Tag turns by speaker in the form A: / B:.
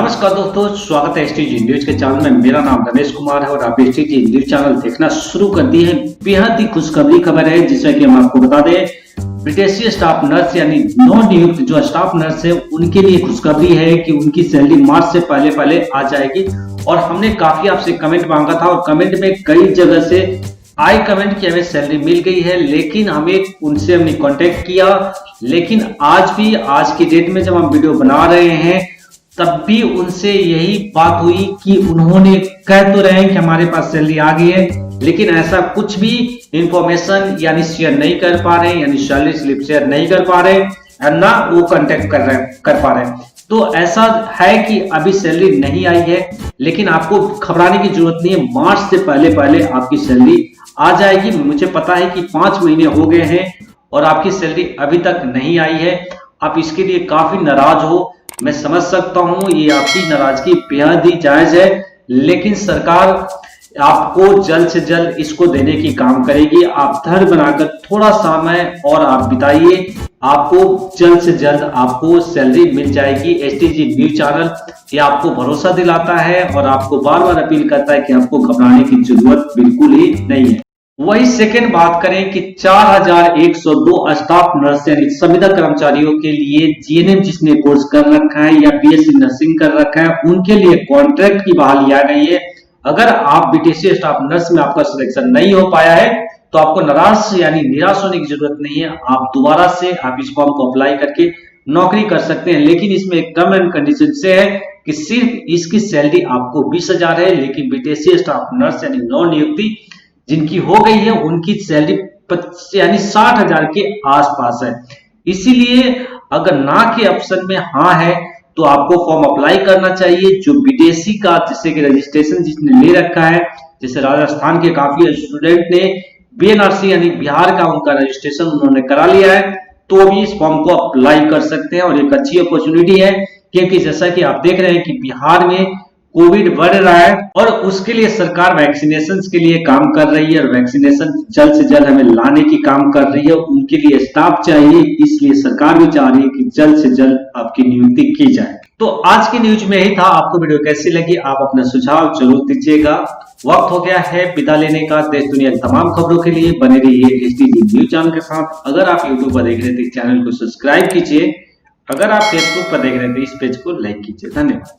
A: नमस्कार दोस्तों, स्वागत है एसटीजी न्यूज के चैनल में। मेरा नाम रमेश कुमार है और आप एसटीजी न्यूज चैनल देखना शुरू कर दिए हैं। बेहद ही खुशखबरी खबर है जिसमें कि हम आपको बता दें, विदेशी स्टाफ नर्स यानी नौ नियुक्त जो स्टाफ नर्स है उनके लिए खुशखबरी है कि उनकी सैलरी मार्च से पहले आ जाएगी। और हमने काफी आपसे कमेंट मांगा था और कमेंट में कई जगह से आए कमेंट की हमें सैलरी मिल गई है, लेकिन हमने कांटेक्ट किया, लेकिन आज की डेट में जब हम वीडियो बना रहे हैं तब भी उनसे यही बात हुई कि उन्होंने कह तो रहे हैं कि हमारे पास सैलरी आ गई है, लेकिन ऐसा कुछ भी इंफॉर्मेशन यानी शेयर नहीं कर पा रहे, यानी सैलरी स्लिप शेयर नहीं कर पा रहे और ना वो कांटेक्ट कर पा रहे। तो ऐसा है कि अभी सैलरी नहीं आई है, लेकिन आपको घबराने की जरूरत नहीं है। मार्च से पहले आपकी सैलरी आ जाएगी। मुझे पता है कि 5 महीने हो गए हैं और आपकी सैलरी अभी तक नहीं आई है। आप इसके लिए काफी नाराज हो, मैं समझ सकता हूं, ये आपकी नाराजगी बेहद ही जायज है, लेकिन सरकार आपको जल्द से जल्द इसको देने की काम करेगी। आप धैर्य बनाकर थोड़ा समय और आप बिताइए, आपको जल्द से जल्द आपको सैलरी मिल जाएगी। एसटीजी न्यूज चैनल ये आपको भरोसा दिलाता है और आपको बार बार अपील करता है कि आपको घबराने की जरूरत बिल्कुल ही नहीं है। वही सेकंड बात करें कि 4102 स्टाफ नर्स यानी संविदा कर्मचारियों के लिए जीएनएम जिसने कोर्स कर रखा है या बीएससी नर्सिंग कर रखा है उनके लिए कॉन्ट्रैक्ट की बहाली आ गई है। अगर आप बीटीसी स्टाफ नर्स में आपका सिलेक्शन नहीं हो पाया है तो आपको निराश होने की जरूरत नहीं है। आप दोबारा से आप इस फॉर्म को अप्लाई करके नौकरी कर सकते हैं, लेकिन इसमें एक टर्म एंड कंडीशन से है कि सिर्फ इसकी सैलरी आपको 20,000 है, लेकिन बीटीसी स्टाफ नर्स यानी नौ नियुक्ति जिनकी हो गई है उनकी सैलरी 60,000 के आसपास है। इसीलिए अगर ना के ऑप्शन में हाँ है तो आपको फॉर्म अप्लाई करना चाहिए। जो विदेशी का जैसे कि रजिस्ट्रेशन जिसने ले रखा है, जैसे राजस्थान के काफी स्टूडेंट ने बीएनआरसी यानी बिहार का उनका रजिस्ट्रेशन उन्होंने करा लिया है, तो भी इस फॉर्म को अप्लाई कर सकते हैं। और एक अच्छी अपॉर्चुनिटी है क्योंकि जैसा कि आप देख रहे हैं कि बिहार में कोविड बढ़ रहा है और उसके लिए सरकार वैक्सीनेशन के लिए काम कर रही है और वैक्सीनेशन जल्द से जल्द हमें लाने की काम कर रही है। उनके लिए स्टाफ चाहिए, इसलिए सरकार भी चाह रही है कि जल्द से जल्द आपकी नियुक्ति की जाए। तो आज की न्यूज में यही था। आपको वीडियो कैसी लगी आप अपना सुझाव जरूर दीजिएगा। वक्त हो गया है विदा लेने का। देश दुनिया की तमाम खबरों के लिए बने रहिए एसटीजी न्यूज चैनल के साथ। अगर आप यूट्यूब पर देख रहे थे इस चैनल को सब्सक्राइब कीजिए, अगर आप फेसबुक पर देख रहे थे इस पेज को लाइक कीजिए। धन्यवाद।